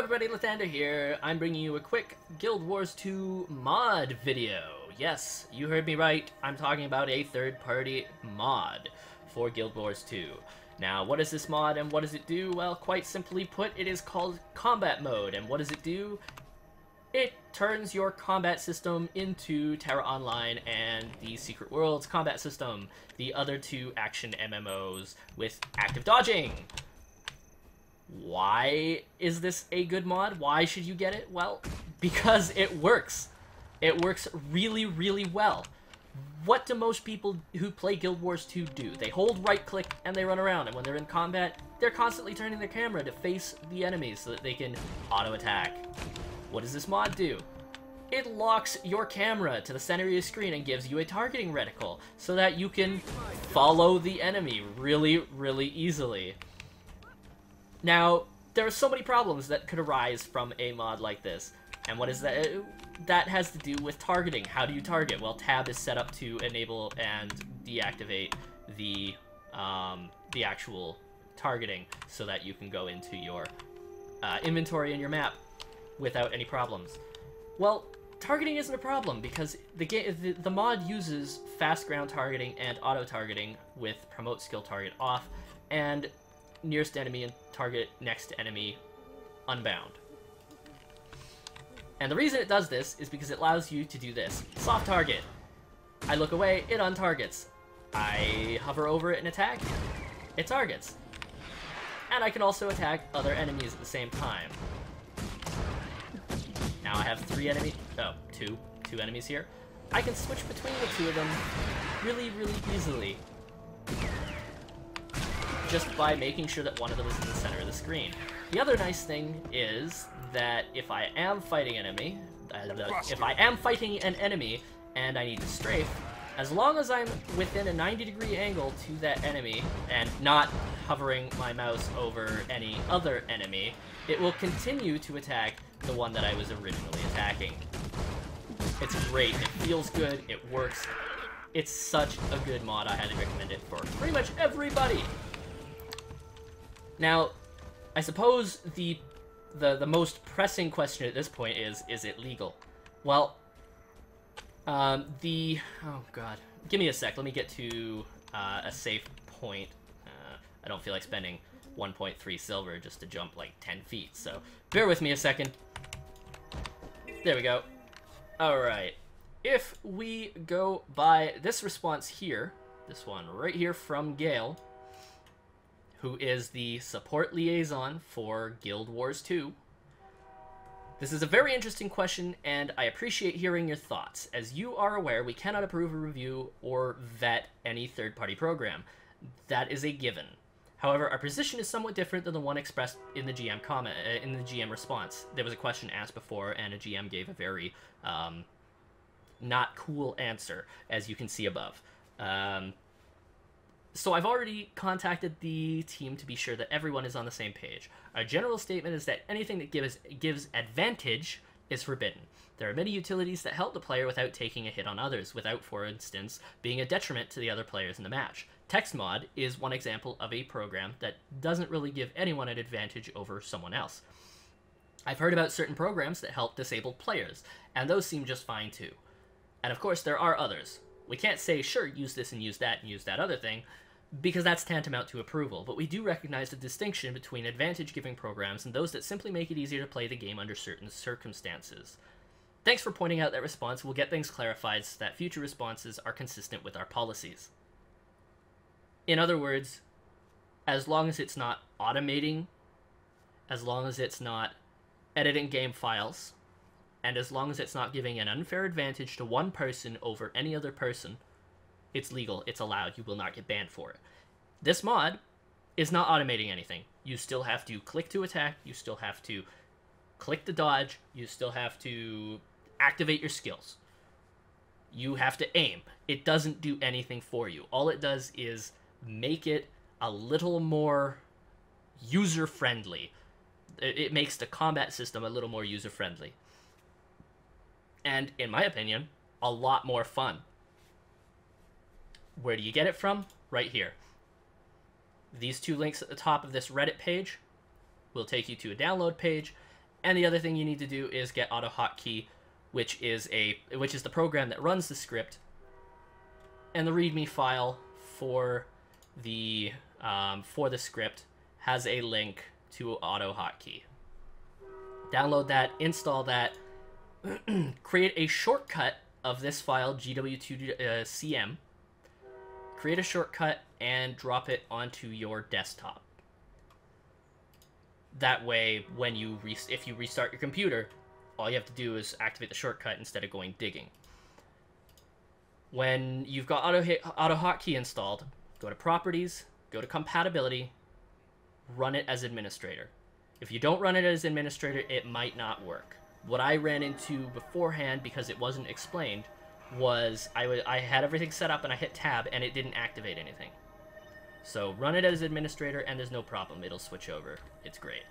everybody, Lathander here. I'm bringing you a quick Guild Wars 2 mod video. Yes, you heard me right. I'm talking about a third-party mod for Guild Wars 2. Now, what is this mod and what does it do? Well, quite simply put, it is called Combat Mode. And what does it do? It turns your combat system into Terra Online and the Secret Worlds combat system, the other two action MMOs with active dodging. Why is this a good mod? Why should you get it? Well, because it works. It works really, really well. What do most people who play Guild Wars 2 do? They hold right-click and they run around, and when they're in combat, they're constantly turning their camera to face the enemies so that they can auto-attack. What does this mod do? It locks your camera to the center of your screen and gives you a targeting reticle so that you can follow the enemy really, really easily. Now, there are so many problems that could arise from a mod like this. And what is that? That has to do with targeting. How do you target? Well, tab is set up to enable and deactivate the actual targeting so that you can go into your inventory and your map without any problems. Well, targeting isn't a problem because the mod uses fast ground targeting and auto targeting with promote skill target off and nearest enemy and target next enemy unbound. And the reason it does this is because it allows you to do this. Soft target. I look away, it untargets. I hover over it and attack, it targets. And I can also attack other enemies at the same time. Now I have two enemies here. I can switch between the two of them really, really easily, just by making sure that one of them is in the center of the screen. The other nice thing is that if I am fighting an enemy and I need to strafe, as long as I'm within a 90-degree angle to that enemy and not hovering my mouse over any other enemy, it will continue to attack the one that I was originally attacking. It's great, it feels good, it works. It's such a good mod, I highly recommend it for pretty much everybody. Now, I suppose the most pressing question at this point is it legal? Well, oh god, give me a sec, let me get to a safe point. I don't feel like spending 1.3 silver just to jump like 10 feet, so bear with me a second. There we go. Alright, if we go by this response here, this one right here from Gale, who is the support liaison for Guild Wars 2. This is a very interesting question, and I appreciate hearing your thoughts. As you are aware, we cannot approve a review or vet any third-party program. That is a given. However, our position is somewhat different than the one expressed in the GM comment, in the GM response. There was a question asked before, and a GM gave a very not cool answer, as you can see above. So I've already contacted the team to be sure that everyone is on the same page. Our general statement is that anything that gives advantage is forbidden. There are many utilities that help the player without taking a hit on others, without, for instance, being a detriment to the other players in the match. TextMod is one example of a program that doesn't really give anyone an advantage over someone else. I've heard about certain programs that help disabled players, and those seem just fine too. And of course, there are others. We can't say, sure, use this and use that other thing, because that's tantamount to approval, but we do recognize the distinction between advantage-giving programs and those that simply make it easier to play the game under certain circumstances. Thanks for pointing out that response. We'll get things clarified so that future responses are consistent with our policies. In other words, as long as it's not automating, as long as it's not editing game files, and as long as it's not giving an unfair advantage to one person over any other person, it's legal, it's allowed, you will not get banned for it. This mod is not automating anything. You still have to click to attack, you still have to click to dodge, you still have to activate your skills. You have to aim. It doesn't do anything for you. All it does is make it a little more user-friendly. It makes the combat system a little more user-friendly. And, in my opinion, a lot more fun. Where do you get it from? Right here. These two links at the top of this Reddit page will take you to a download page, And the other thing you need to do is get AutoHotkey, which is the program that runs the script, and the README file for the script has a link to AutoHotkey. Download that, install that, create a shortcut of this file, GW2CM, create a shortcut, and drop it onto your desktop. That way, when if you restart your computer, all you have to do is activate the shortcut instead of going digging. When you've got AutoHotkey installed, go to Properties, go to Compatibility, run it as administrator. If you don't run it as administrator, it might not work. What I ran into beforehand, because it wasn't explained, was I had everything set up and I hit tab and it didn't activate anything. So run it as administrator and there's no problem. It'll switch over. It's great.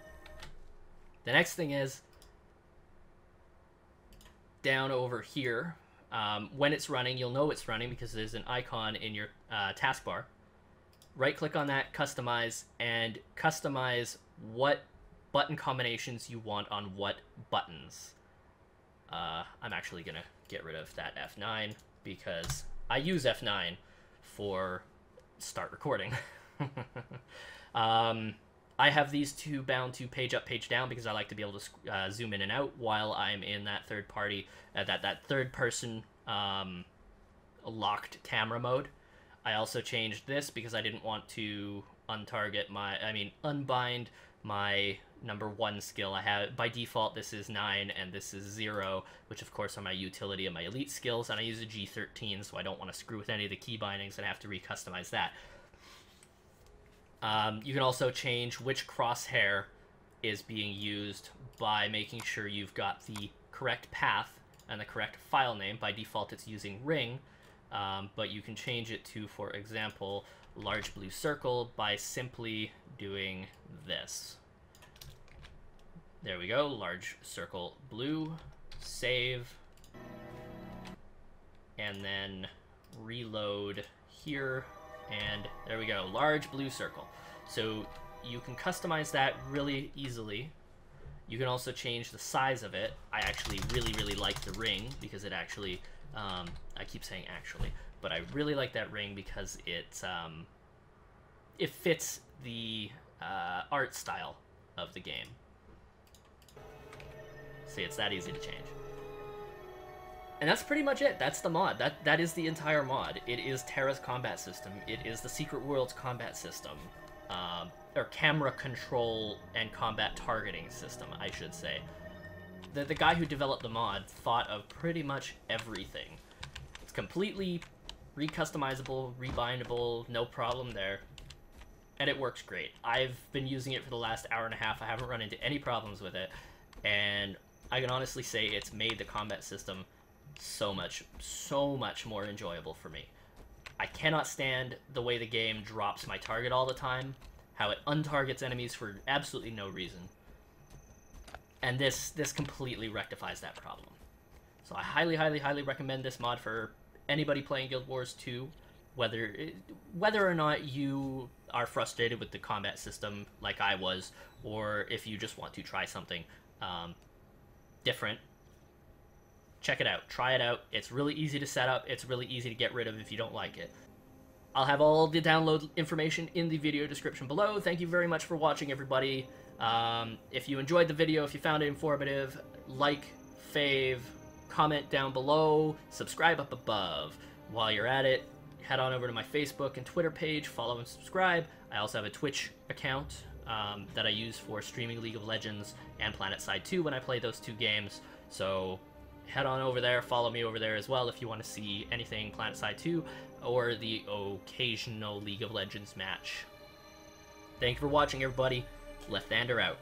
The next thing is, down over here, when it's running, you'll know it's running because there's an icon in your taskbar. Right-click on that, customize, and customize what button combinations you want on what buttons. I'm actually going to get rid of that F9 because I use F9 for start recording. I have these two bound to page up, page down because I like to be able to zoom in and out while I'm in that third party, that third person locked camera mode. I also changed this because I didn't want to unbind my number 1 skill. I have, by default, this is 9 and this is 0, which of course are my utility and my elite skills, and I use a G13, so I don't want to screw with any of the key bindings and have to recustomize that. You can also change which crosshair is being used by making sure you've got the correct path and the correct file name. By default, it's using ring, but you can change it to, for example, large blue circle by simply doing this. There we go, large circle blue, save, and then reload here, and there we go, large blue circle. So you can customize that really easily. You can also change the size of it. I actually really like the ring because it actually, I keep saying actually, but I really like that ring because it fits the art style of the game. See, it's that easy to change. And that's pretty much it. That's the mod. That is the entire mod. It is Terra's combat system. It is the Secret Worlds combat system. Or camera control and combat targeting system, I should say. The guy who developed the mod thought of pretty much everything. It's completely recustomizable, rebindable, no problem there. And it works great. I've been using it for the last hour and a half. I haven't run into any problems with it. And I can honestly say it's made the combat system so much more enjoyable for me. I cannot stand the way the game drops my target all the time, how it untargets enemies for absolutely no reason. And this completely rectifies that problem. So I highly recommend this mod for anybody playing Guild Wars 2, whether or not you are frustrated with the combat system like I was, or if you just want to try something different. Check it out. Try it out. It's really easy to set up. It's really easy to get rid of if you don't like it. I'll have all the download information in the video description below. Thank you very much for watching, everybody. If you enjoyed the video, if you found it informative, like, fave, comment down below, subscribe up above. While you're at it, head on over to my Facebook and Twitter page, follow and subscribe. I also have a Twitch account that I use for streaming League of Legends and PlanetSide 2 when I play those two games. So head on over there, follow me over there as well if you want to see anything PlanetSide 2 or the occasional League of Legends match. Thank you for watching, everybody. Lefthander out.